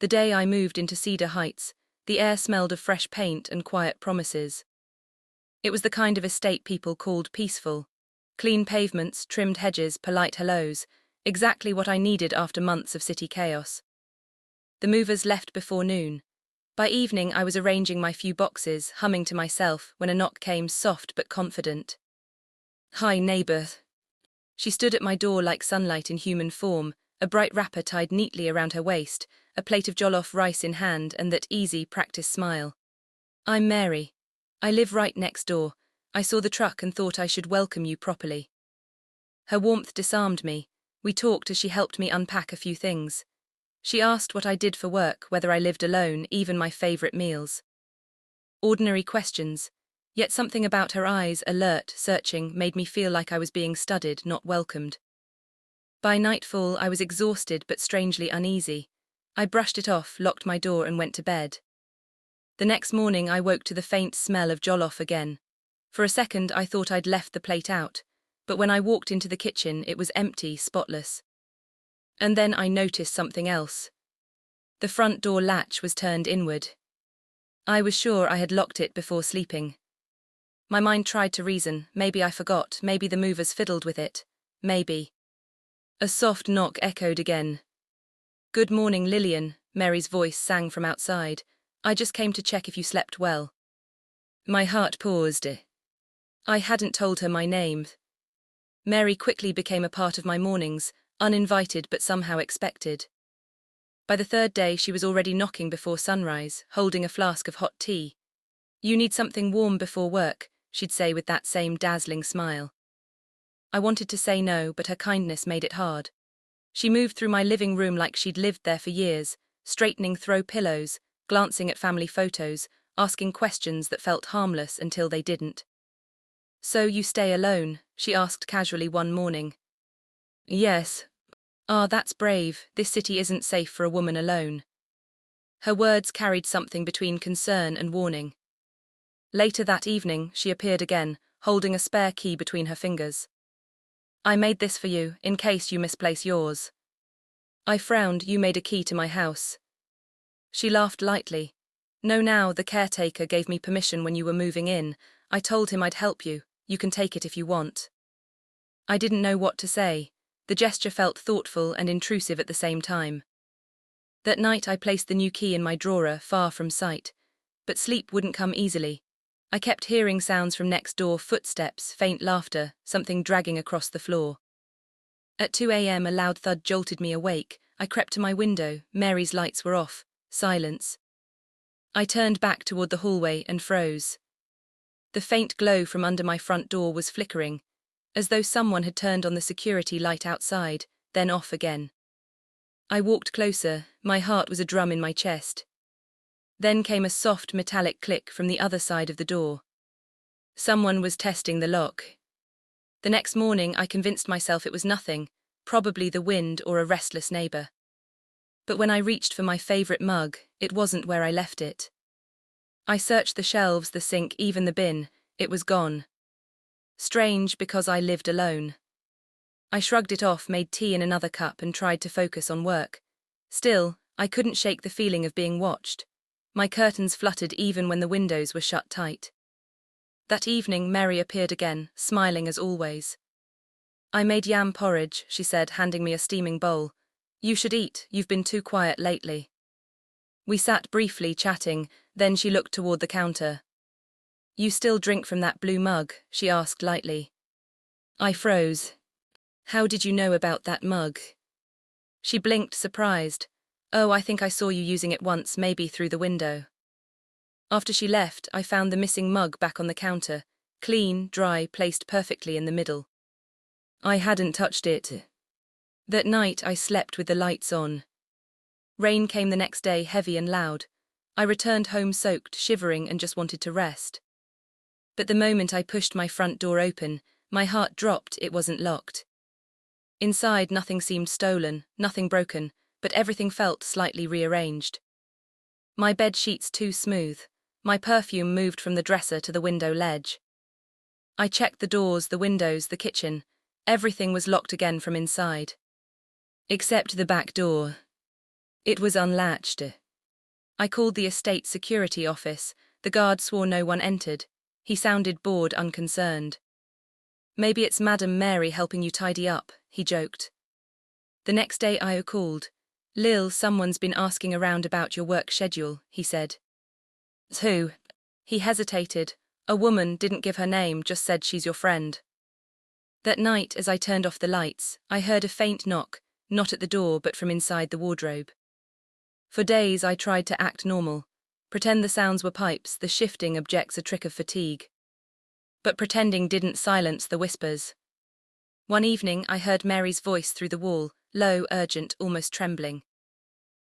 The day I moved into Cedar Heights, the air smelled of fresh paint and quiet promises. It was the kind of estate people called peaceful. Clean pavements, trimmed hedges, polite hellos, exactly what I needed after months of city chaos. The movers left before noon. By evening I was arranging my few boxes, humming to myself, when a knock came, soft but confident. "Hi, neighbor." She stood at my door like sunlight in human form, a bright wrapper tied neatly around her waist, a plate of jollof rice in hand, and that easy, practiced smile. "I'm Mary. I live right next door. I saw the truck and thought I should welcome you properly." Her warmth disarmed me. We talked as she helped me unpack a few things. She asked what I did for work, whether I lived alone, even my favorite meals. Ordinary questions, yet something about her eyes, alert, searching, made me feel like I was being studied, not welcomed. By nightfall, I was exhausted but strangely uneasy. I brushed it off, locked my door, and went to bed. The next morning, I woke to the faint smell of jollof again. For a second, I thought I'd left the plate out, but when I walked into the kitchen, it was empty, spotless. And then I noticed something else. The front door latch was turned inward. I was sure I had locked it before sleeping. My mind tried to reason. Maybe I forgot, maybe the movers fiddled with it, maybe. A soft knock echoed again. "Good morning, Lilian," Mary's voice sang from outside. "I just came to check if you slept well." My heart paused. I hadn't told her my name. Mary quickly became a part of my mornings, uninvited but somehow expected. By the third day, she was already knocking before sunrise, holding a flask of hot tea. "You need something warm before work," she'd say with that same dazzling smile. I wanted to say no, but her kindness made it hard. She moved through my living room like she'd lived there for years, straightening throw pillows, glancing at family photos, asking questions that felt harmless until they didn't. "So you stay alone?" she asked casually one morning. "Yes." "Ah, that's brave. This city isn't safe for a woman alone." Her words carried something between concern and warning. Later that evening, she appeared again, holding a spare key between her fingers. "I made this for you, in case you misplace yours." I frowned. "You made a key to my house." She laughed lightly. "No, now, the caretaker gave me permission when you were moving in. I told him I'd help you. You can take it if you want." I didn't know what to say. The gesture felt thoughtful and intrusive at the same time. That night I placed the new key in my drawer, far from sight. But sleep wouldn't come easily. I kept hearing sounds from next door, footsteps, faint laughter, something dragging across the floor. At 2 a.m. a loud thud jolted me awake. I crept to my window. Mary's lights were off. Silence. I turned back toward the hallway and froze. The faint glow from under my front door was flickering, as though someone had turned on the security light outside, then off again. I walked closer. My heart was a drum in my chest. Then came a soft metallic click from the other side of the door. Someone was testing the lock. The next morning I convinced myself it was nothing, probably the wind or a restless neighbor. But when I reached for my favorite mug, it wasn't where I left it. I searched the shelves, the sink, even the bin. It was gone. Strange, because I lived alone. I shrugged it off, made tea in another cup, and tried to focus on work. Still, I couldn't shake the feeling of being watched. My curtains fluttered even when the windows were shut tight. That evening, Mary appeared again, smiling as always. "I made yam porridge," she said, handing me a steaming bowl. "You should eat, you've been too quiet lately." We sat briefly, chatting, then she looked toward the counter. "You still drink from that blue mug?" she asked lightly. I froze. "How did you know about that mug?" She blinked, surprised. "Oh, I think I saw you using it once, maybe through the window." After she left, I found the missing mug back on the counter, clean, dry, placed perfectly in the middle. I hadn't touched it. That night I slept with the lights on. Rain came the next day, heavy and loud. I returned home soaked, shivering, and just wanted to rest. But the moment I pushed my front door open, my heart dropped. It wasn't locked. Inside, nothing seemed stolen, nothing broken, but everything felt slightly rearranged. My bed sheets too smooth. My perfume moved from the dresser to the window ledge. I checked the doors, the windows, the kitchen. Everything was locked again from inside. Except the back door. It was unlatched. I called the estate security office. The guard swore no one entered. He sounded bored, unconcerned. Maybe it's Madam Mary helping you tidy up, he joked. The next day I called. Lil, someone's been asking around about your work schedule, he said. Who? He hesitated. A woman, didn't give her name, just said she's your friend. That night, as I turned off the lights, I heard a faint knock, not at the door but from inside the wardrobe. For days I tried to act normal, pretend the sounds were pipes, the shifting objects a trick of fatigue. But pretending didn't silence the whispers. One evening I heard Mary's voice through the wall, low, urgent, almost trembling.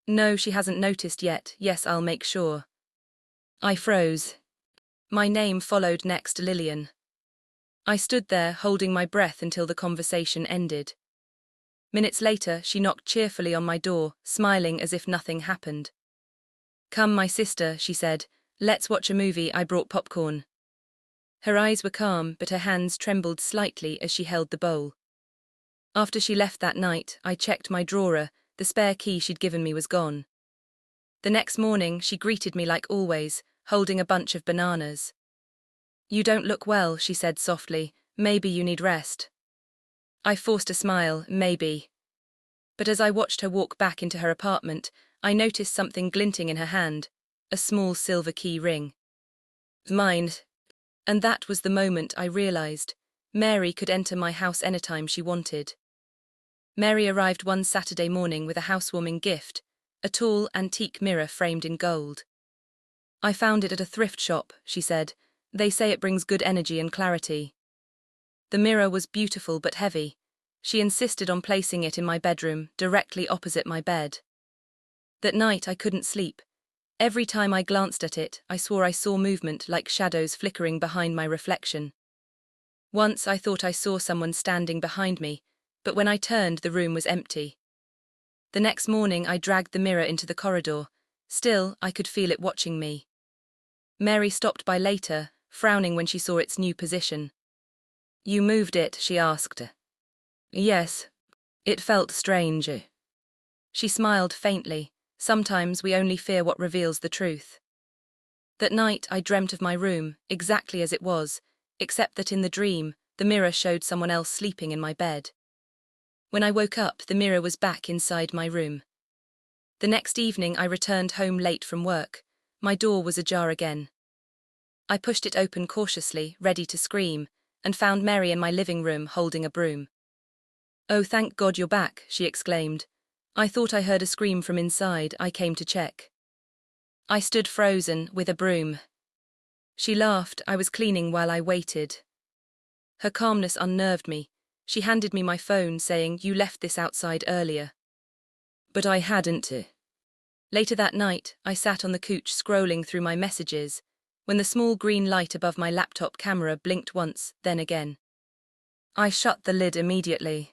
No, she hasn't noticed yet. Yes, I'll make sure. I froze. My name followed next, Lilian. I stood there, holding my breath until the conversation ended. Minutes later, she knocked cheerfully on my door, smiling as if nothing happened. Come, my sister, she said. Let's watch a movie. I brought popcorn. Her eyes were calm, but her hands trembled slightly as she held the bowl. After she left that night, I checked my drawer. The spare key she'd given me was gone. The next morning, she greeted me like always, holding a bunch of bananas. You don't look well, she said softly. Maybe you need rest. I forced a smile, maybe. But as I watched her walk back into her apartment, I noticed something glinting in her hand, a small silver key ring. Mine. And that was the moment I realized Mary could enter my house anytime she wanted. Mary arrived one Saturday morning with a housewarming gift, a tall, antique mirror framed in gold. I found it at a thrift shop, she said. They say it brings good energy and clarity. The mirror was beautiful but heavy. She insisted on placing it in my bedroom, directly opposite my bed. That night I couldn't sleep. Every time I glanced at it, I swore I saw movement like shadows flickering behind my reflection. Once I thought I saw someone standing behind me, but when I turned, the room was empty. The next morning I dragged the mirror into the corridor. Still, I could feel it watching me. Mary stopped by later, frowning when she saw its new position. You moved it, she asked. Yes. It felt strange. She smiled faintly. Sometimes we only fear what reveals the truth. That night I dreamt of my room, exactly as it was, except that in the dream, the mirror showed someone else sleeping in my bed. When I woke up, the mirror was back inside my room. The next evening I returned home late from work. My door was ajar again. I pushed it open cautiously, ready to scream, and found Mary in my living room holding a broom. Oh, thank God you're back, she exclaimed. I thought I heard a scream from inside. I came to check. I stood frozen, with a broom. She laughed. I was cleaning while I waited. Her calmness unnerved me. She handed me my phone, saying, You left this outside earlier. But I hadn't. Later that night, I sat on the couch scrolling through my messages, when the small green light above my laptop camera blinked once, then again. I shut the lid immediately.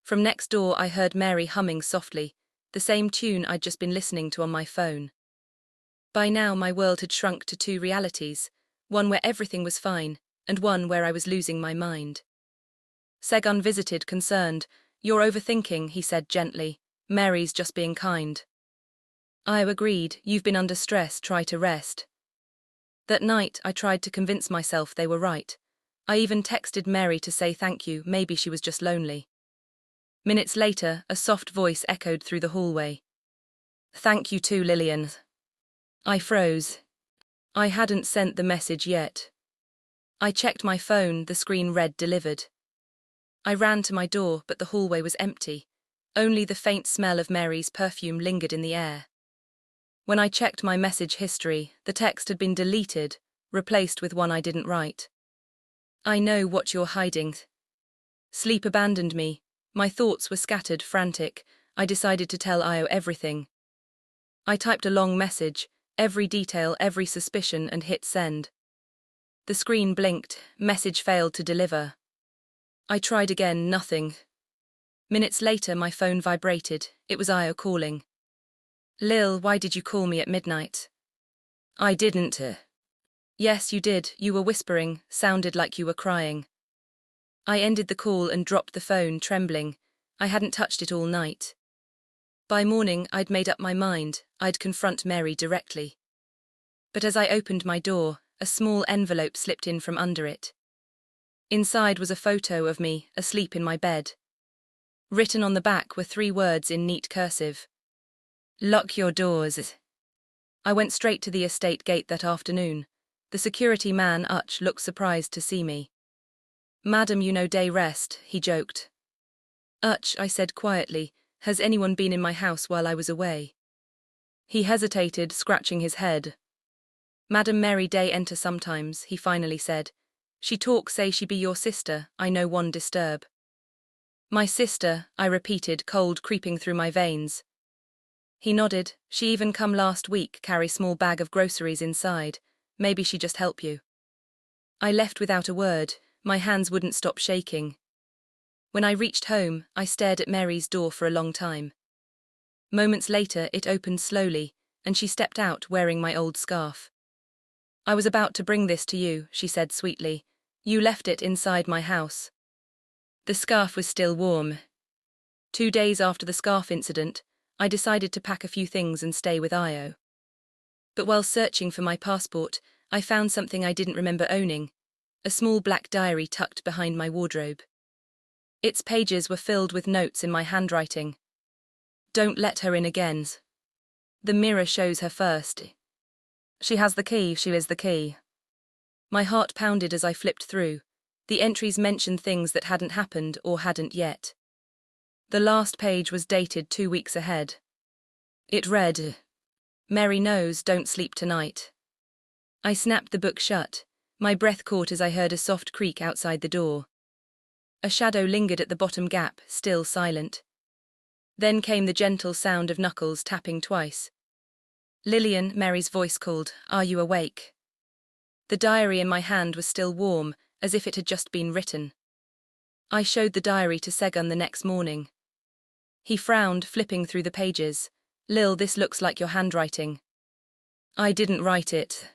From next door I heard Mary humming softly, the same tune I'd just been listening to on my phone. By now my world had shrunk to two realities, one where everything was fine, and one where I was losing my mind. Segun visited, concerned. You're overthinking, he said gently. Mary's just being kind. I agreed. You've been under stress, try to rest. That night I tried to convince myself they were right. I even texted Mary to say thank you, maybe she was just lonely. Minutes later, a soft voice echoed through the hallway. Thank you too, Lilian. I froze. I hadn't sent the message yet. I checked my phone, the screen read delivered. I ran to my door, but the hallway was empty. Only the faint smell of Mary's perfume lingered in the air. When I checked my message history, the text had been deleted, replaced with one I didn't write. I know what you're hiding. Sleep abandoned me. My thoughts were scattered, frantic. I decided to tell Io everything. I typed a long message, every detail, every suspicion, and hit send. The screen blinked, message failed to deliver. I tried again, nothing. Minutes later my phone vibrated, it was Io calling. Lil, why did you call me at midnight? I didn't. Yes, you did, you were whispering, sounded like you were crying. I ended the call and dropped the phone, trembling. I hadn't touched it all night. By morning, I'd made up my mind. I'd confront Mary directly. But as I opened my door, a small envelope slipped in from under it. Inside was a photo of me, asleep in my bed. Written on the back were 3 words in neat cursive. "Lock your doors." I went straight to the estate gate that afternoon. The security man, Utch, looked surprised to see me. "Madam, you know day rest," he joked. "Utch," I said quietly, "has anyone been in my house while I was away?" He hesitated, scratching his head. "Madam Mary Day enter sometimes," he finally said. "She talk say she be your sister, I no one disturb." "My sister," I repeated, cold creeping through my veins. He nodded. "She even come last week, carry small bag of groceries inside. Maybe she just help you." I left without a word. My hands wouldn't stop shaking. When I reached home, I stared at Mary's door for a long time. Moments later, it opened slowly, and she stepped out wearing my old scarf. "I was about to bring this to you," she said sweetly. "You left it inside my house." The scarf was still warm. 2 days after the scarf incident, I decided to pack a few things and stay with Io. But while searching for my passport, I found something I didn't remember owning, a small black diary tucked behind my wardrobe. Its pages were filled with notes in my handwriting. "Don't let her in again. The mirror shows her first. She has the key, she is the key." My heart pounded as I flipped through. The entries mentioned things that hadn't happened or hadn't yet. The last page was dated 2 weeks ahead. It read, "Mary knows, don't sleep tonight." I snapped the book shut. My breath caught as I heard a soft creak outside the door. A shadow lingered at the bottom gap, still silent. Then came the gentle sound of knuckles tapping twice. "Lilian," Mary's voice called, "are you awake?" The diary in my hand was still warm, as if it had just been written. I showed the diary to Segun the next morning. He frowned, flipping through the pages. "Lil, this looks like your handwriting." "I didn't write it."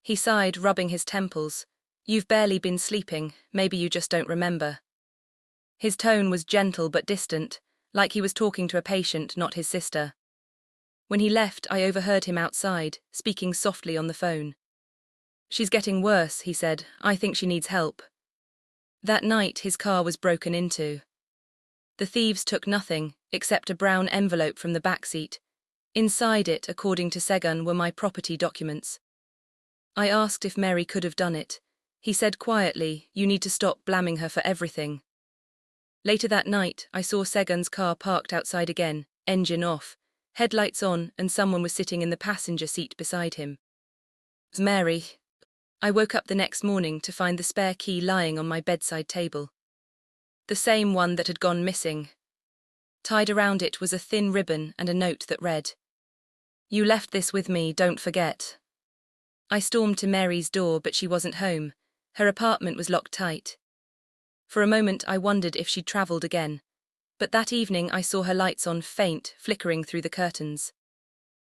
He sighed, rubbing his temples. "You've barely been sleeping, maybe you just don't remember." His tone was gentle but distant, like he was talking to a patient, not his sister. When he left, I overheard him outside, speaking softly on the phone. "She's getting worse," he said. "I think she needs help." That night, his car was broken into. The thieves took nothing, except a brown envelope from the back seat. Inside it, according to Segun, were my property documents. I asked if Mary could have done it. He said quietly, "You need to stop blaming her for everything." Later that night, I saw Segun's car parked outside again, engine off, headlights on, and someone was sitting in the passenger seat beside him. It was Mary. I woke up the next morning to find the spare key lying on my bedside table. The same one that had gone missing. Tied around it was a thin ribbon and a note that read, "You left this with me, don't forget." I stormed to Mary's door, but she wasn't home. Her apartment was locked tight. For a moment I wondered if she'd travelled again, but that evening I saw her lights on, faint, flickering through the curtains.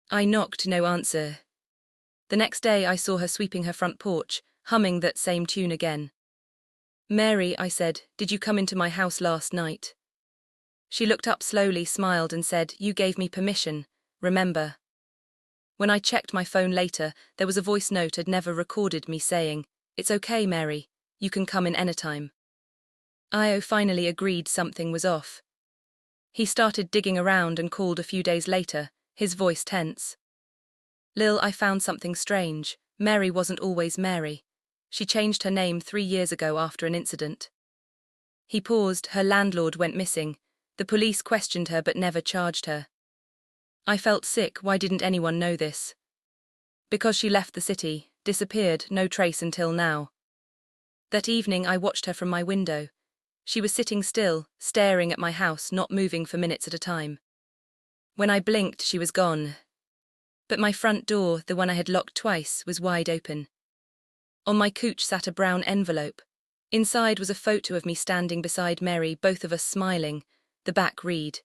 I knocked, no answer. The next day I saw her sweeping her front porch, humming that same tune again. "Mary," I said, "did you come into my house last night?" She looked up slowly, smiled and said, "You gave me permission, remember?" When I checked my phone later, there was a voice note I'd never recorded me saying, "It's okay, Mary, you can come in anytime." Io finally agreed something was off. He started digging around and called a few days later, his voice tense. "Lil, I found something strange. Mary wasn't always Mary. She changed her name 3 years ago after an incident." He paused. "Her landlord went missing. The police questioned her but never charged her." I felt sick. Why didn't anyone know this? "Because she left the city, disappeared, no trace until now." That evening I watched her from my window. She was sitting still, staring at my house, not moving for minutes at a time. When I blinked, she was gone. But my front door, the one I had locked twice, was wide open. On my couch sat a brown envelope. Inside was a photo of me standing beside Mary, both of us smiling. The back read,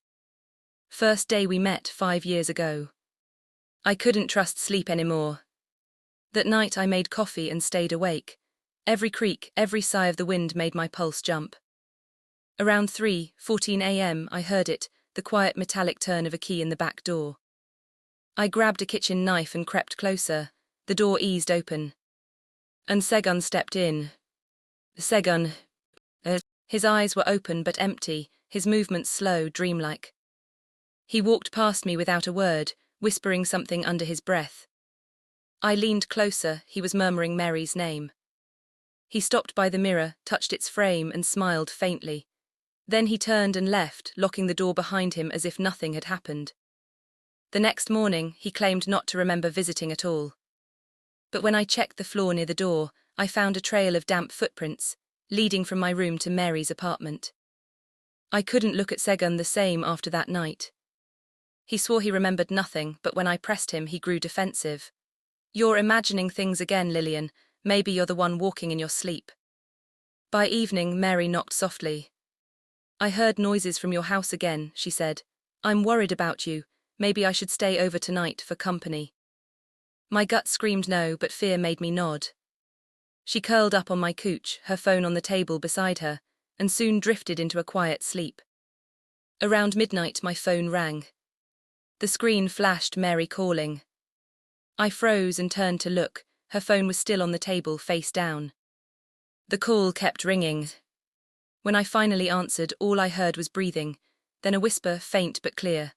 "First day we met 5 years ago." I couldn't trust sleep anymore. That night I made coffee and stayed awake. Every creak, every sigh of the wind made my pulse jump. Around 3:14 a.m. I heard it, the quiet metallic turn of a key in the back door. I grabbed a kitchen knife and crept closer. The door eased open. And Segun stepped in. Segun. His eyes were open but empty, his movements slow, dreamlike. He walked past me without a word, whispering something under his breath. I leaned closer, he was murmuring Mary's name. He stopped by the mirror, touched its frame and smiled faintly. Then he turned and left, locking the door behind him as if nothing had happened. The next morning, he claimed not to remember visiting at all. But when I checked the floor near the door, I found a trail of damp footprints, leading from my room to Mary's apartment. I couldn't look at Segun the same after that night. He swore he remembered nothing, but when I pressed him, he grew defensive. "You're imagining things again, Lilian. Maybe you're the one walking in your sleep." By evening, Mary knocked softly. "I heard noises from your house again," she said. "I'm worried about you. Maybe I should stay over tonight for company." My gut screamed no, but fear made me nod. She curled up on my couch, her phone on the table beside her, and soon drifted into a quiet sleep. Around midnight, my phone rang. The screen flashed Mary calling. I froze and turned to look. Her phone was still on the table, face down. The call kept ringing. When I finally answered, all I heard was breathing, then a whisper, faint but clear.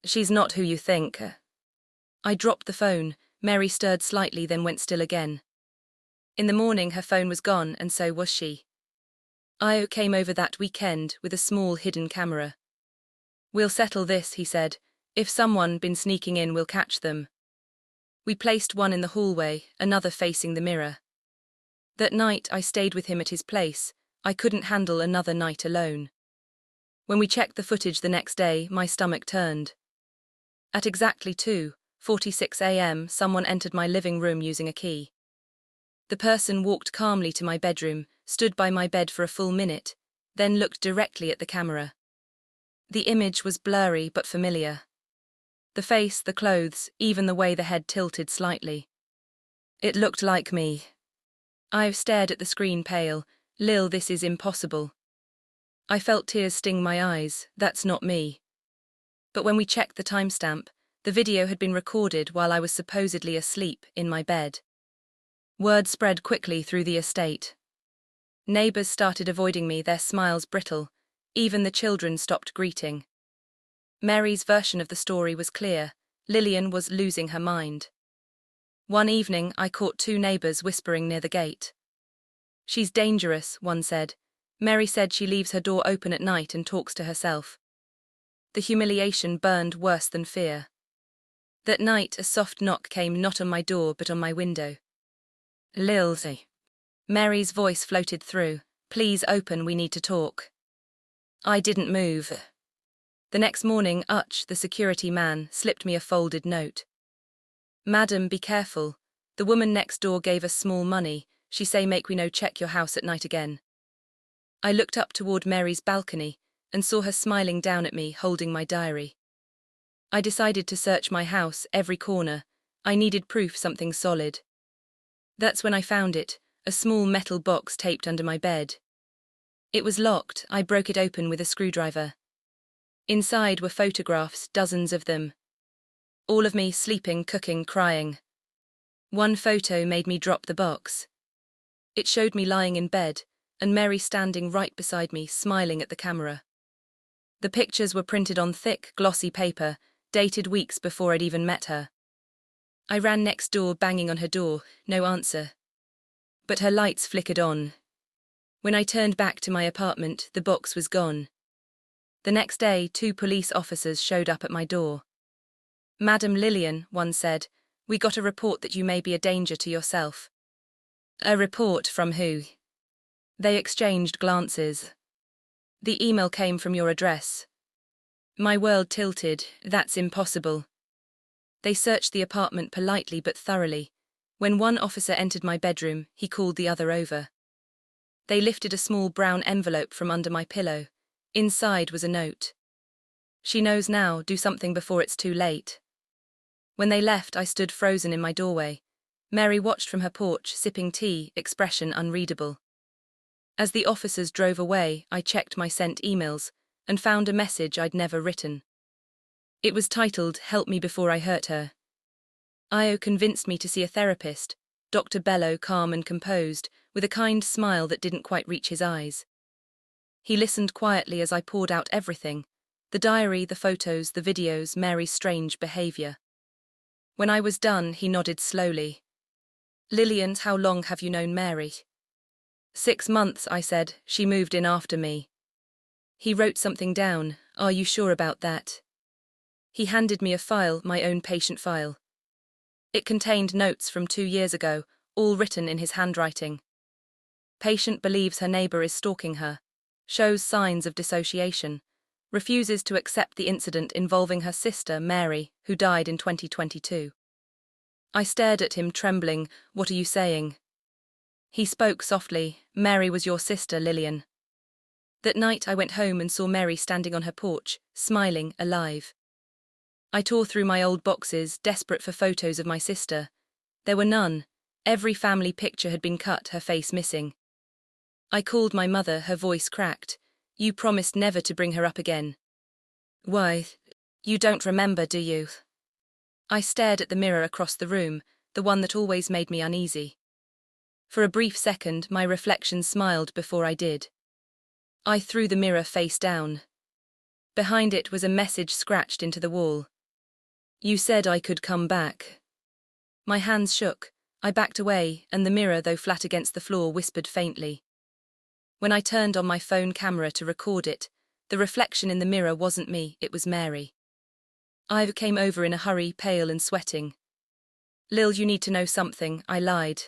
"She's not who you think." I dropped the phone. Mary stirred slightly, then went still again. In the morning, her phone was gone, and so was she. Io came over that weekend with a small hidden camera. "We'll settle this," he said. "If someone been sneaking in, we'll catch them." We placed one in the hallway, another facing the mirror. That night, I stayed with him at his place. I couldn't handle another night alone. When we checked the footage the next day, my stomach turned. At exactly 2:46 a.m., someone entered my living room using a key. The person walked calmly to my bedroom, stood by my bed for a full minute, then looked directly at the camera. The image was blurry but familiar. The face, the clothes, even the way the head tilted slightly. It looked like me. I stared at the screen, pale. "Lil, this is impossible." I felt tears sting my eyes. That's not me. But when we checked the timestamp, the video had been recorded while I was supposedly asleep in my bed. Word spread quickly through the estate. Neighbors started avoiding me, their smiles brittle. Even the children stopped greeting. Mary's version of the story was clear. Lilian was losing her mind. One evening, I caught two neighbors whispering near the gate. "She's dangerous," one said. Mary said she leaves her door open at night and talks to herself. The humiliation burned worse than fear. That night, a soft knock came not on my door but on my window. "Lil," Mary's voice floated through. "Please open, we need to talk." I didn't move. The next morning, the security man, slipped me a folded note. "Madam, be careful. The woman next door gave us small money. She say make we no check your house at night again." I looked up toward Mary's balcony and saw her smiling down at me, holding my diary. I decided to search my house, every corner. I needed proof, something solid. That's when I found it, a small metal box taped under my bed. It was locked. I broke it open with a screwdriver. Inside were photographs, dozens of them. All of me sleeping, cooking, crying. One photo made me drop the box. It showed me lying in bed, and Mary standing right beside me, smiling at the camera. The pictures were printed on thick, glossy paper, dated weeks before I'd even met her. I ran next door, banging on her door, no answer. But her lights flickered on. When I turned back to my apartment, the box was gone. The next day, 2 police officers showed up at my door. "Madam Lilian," one said, "we got a report that you may be a danger to yourself." "A report from who?" They exchanged glances. "The email came from your address." My world tilted. "That's impossible." They searched the apartment politely but thoroughly. When one officer entered my bedroom, he called the other over. They lifted a small brown envelope from under my pillow. Inside was a note. "She knows now, do something before it's too late." When they left, I stood frozen in my doorway. Mary watched from her porch, sipping tea, expression unreadable. As the officers drove away, I checked my sent emails. and found a message I'd never written. It was titled, "Help Me Before I Hurt Her." Io convinced me to see a therapist, Dr. Bello, calm and composed, with a kind smile that didn't quite reach his eyes. He listened quietly as I poured out everything: the diary, the photos, the videos, Mary's strange behavior. When I was done, he nodded slowly. "Lilian, how long have you known Mary?" 6 months, I said. She moved in after me. He wrote something down. "Are you sure about that?" He handed me a file, my own patient file. It contained notes from 2 years ago, all written in his handwriting. Patient believes her neighbor is stalking her, shows signs of dissociation, refuses to accept the incident involving her sister, Mary, who died in 2022. I stared at him, trembling. "What are you saying?" He spoke softly. "Mary was your sister, Lilian." That night I went home and saw Mary standing on her porch, smiling, alive. I tore through my old boxes, desperate for photos of my sister. There were none. Every family picture had been cut, her face missing. I called my mother, her voice cracked. "You promised never to bring her up again." "Why? You don't remember, do you?" I stared at the mirror across the room, the one that always made me uneasy. For a brief second, my reflection smiled before I did. I threw the mirror face down. Behind it was a message scratched into the wall. "You said I could come back." My hands shook. I backed away, and the mirror, though flat against the floor, whispered faintly. When I turned on my phone camera to record it, the reflection in the mirror wasn't me, it was Mary. I came over in a hurry, pale and sweating. "Lil, you need to know something," I lied.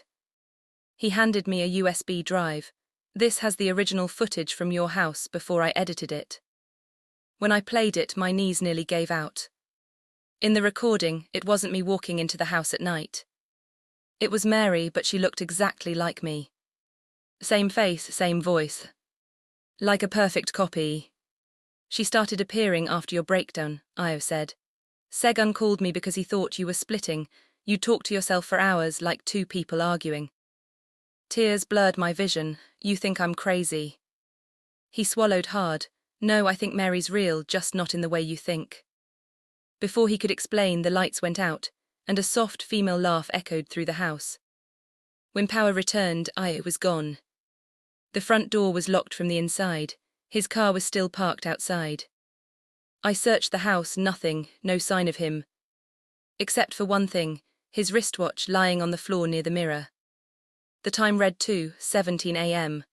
He handed me a USB drive. "This has the original footage from your house before I edited it." When I played it, my knees nearly gave out. In the recording, it wasn't me walking into the house at night. It was Mary, but she looked exactly like me. Same face, same voice. Like a perfect copy. "She started appearing after your breakdown," Io said. "Segun called me because he thought you were splitting. You talked to yourself for hours, like two people arguing." Tears blurred my vision. "You think I'm crazy." He swallowed hard. "No, I think Mary's real, just not in the way you think." Before he could explain, the lights went out, and a soft female laugh echoed through the house. When power returned, I was gone. The front door was locked from the inside. His car was still parked outside. I searched the house, nothing, no sign of him. Except for one thing, his wristwatch lying on the floor near the mirror. The time read 2:17 a.m.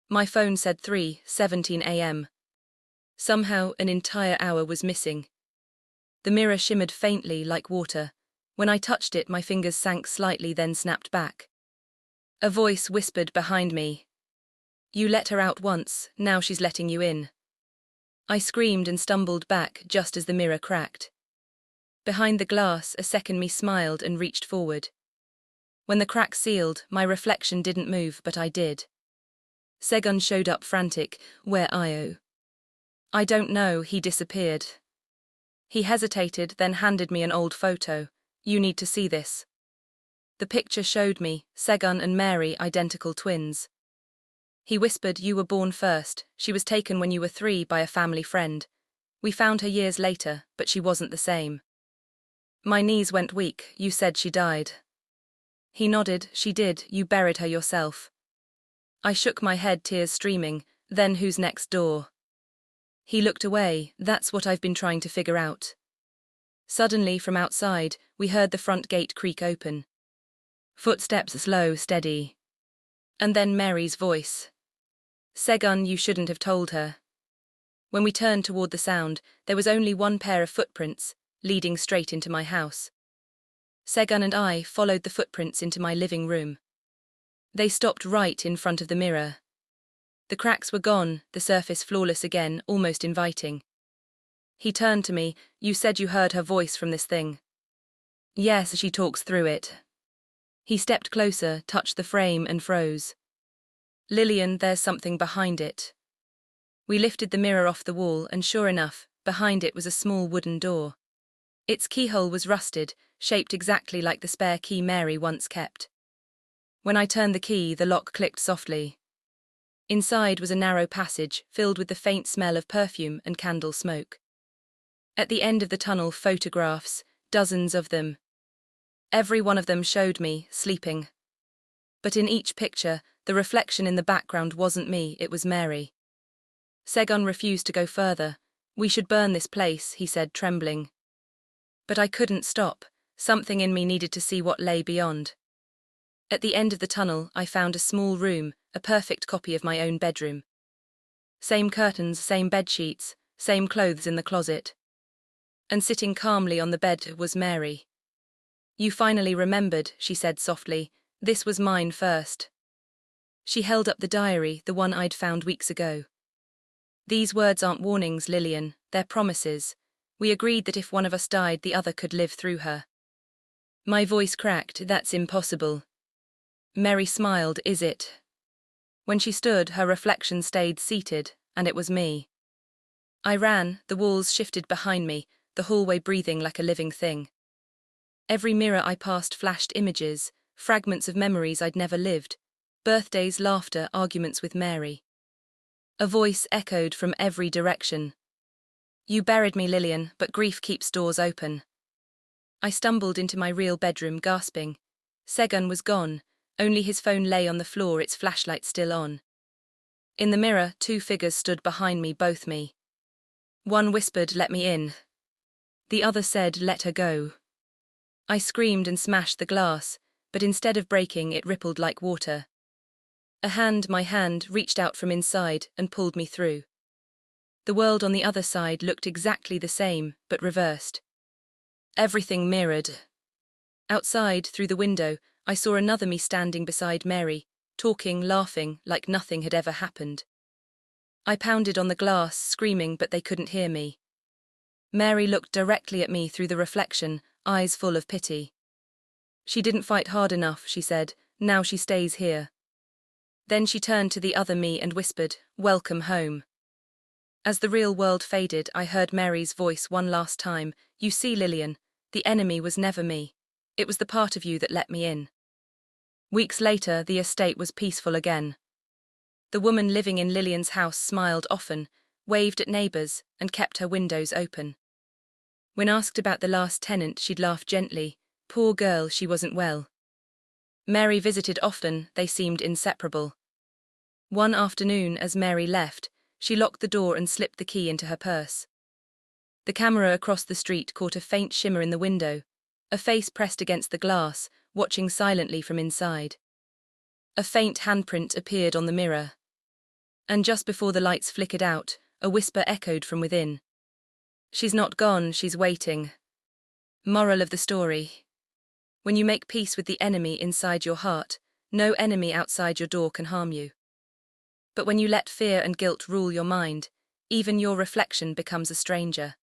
My phone said 3:17 a.m. Somehow, an entire hour was missing. The mirror shimmered faintly like water. When I touched it, my fingers sank slightly, then snapped back. A voice whispered behind me. "You let her out once, now she's letting you in." I screamed and stumbled back just as the mirror cracked. Behind the glass, a second me smiled and reached forward. When the crack sealed, my reflection didn't move, but I did. Segun showed up frantic. "Where Io?" "I don't know, he disappeared." He hesitated, then handed me an old photo. "You need to see this." The picture showed me, Segun and Mary, identical twins. He whispered, "You were born first. She was taken when you were 3 by a family friend. We found her years later, but she wasn't the same." My knees went weak. "You said she died." He nodded. "She did, you buried her yourself." I shook my head, tears streaming. "Then who's next door?" He looked away. "That's what I've been trying to figure out." Suddenly, from outside, we heard the front gate creak open. Footsteps slow, steady. And then Mary's voice. "Segun, you shouldn't have told her." When we turned toward the sound, there was only one pair of footprints, leading straight into my house. Segun and I followed the footprints into my living room. They stopped right in front of the mirror. The cracks were gone, the surface flawless again, almost inviting. He turned to me. "You said you heard her voice from this thing." "Yes, she talks through it." He stepped closer, touched the frame and froze. "Lilian, there's something behind it." We lifted the mirror off the wall and sure enough, behind it was a small wooden door. Its keyhole was rusted, shaped exactly like the spare key Mary once kept. When I turned the key, the lock clicked softly. Inside was a narrow passage filled with the faint smell of perfume and candle smoke. At the end of the tunnel, photographs, dozens of them. Every one of them showed me, sleeping. But in each picture, the reflection in the background wasn't me, it was Mary. Segun refused to go further. "We should burn this place," he said, trembling. But I couldn't stop. Something in me needed to see what lay beyond. At the end of the tunnel, I found a small room, a perfect copy of my own bedroom. Same curtains, same bedsheets, same clothes in the closet. And sitting calmly on the bed was Mary. "You finally remembered," she said softly. "This was mine first." She held up the diary, the one I'd found weeks ago. "These words aren't warnings, Lilian, they're promises. We agreed that if one of us died, the other could live through her." My voice cracked. "That's impossible." Mary smiled. "Is it?" When she stood, her reflection stayed seated, and it was me. I ran, the walls shifted behind me, the hallway breathing like a living thing. Every mirror I passed flashed images, fragments of memories I'd never lived, birthdays, laughter, arguments with Mary. A voice echoed from every direction. "You buried me, Lilian, but grief keeps doors open." I stumbled into my real bedroom, gasping. Segun was gone, only his phone lay on the floor, its flashlight still on. In the mirror, two figures stood behind me, both me. One whispered, "Let me in." The other said, "Let her go." I screamed and smashed the glass, but instead of breaking, it rippled like water. A hand, my hand, reached out from inside and pulled me through. The world on the other side looked exactly the same, but reversed. Everything mirrored. Outside, through the window, I saw another me standing beside Mary, talking, laughing, like nothing had ever happened. I pounded on the glass, screaming, but they couldn't hear me. Mary looked directly at me through the reflection, eyes full of pity. "She didn't fight hard enough," she said. "Now she stays here." Then she turned to the other me and whispered, "Welcome home." As the real world faded, I heard Mary's voice one last time. "You see, Lilian, the enemy was never me. It was the part of you that let me in." Weeks later, the estate was peaceful again. The woman living in Lilian's house smiled often, waved at neighbors, and kept her windows open. When asked about the last tenant, she'd laugh gently. Poor girl, she wasn't well. Mary visited often, they seemed inseparable. One afternoon, as Mary left, she locked the door and slipped the key into her purse. The camera across the street caught a faint shimmer in the window, a face pressed against the glass, watching silently from inside. A faint handprint appeared on the mirror. And just before the lights flickered out, a whisper echoed from within. "She's not gone, she's waiting." Moral of the story: when you make peace with the enemy inside your heart, no enemy outside your door can harm you. But when you let fear and guilt rule your mind, even your reflection becomes a stranger.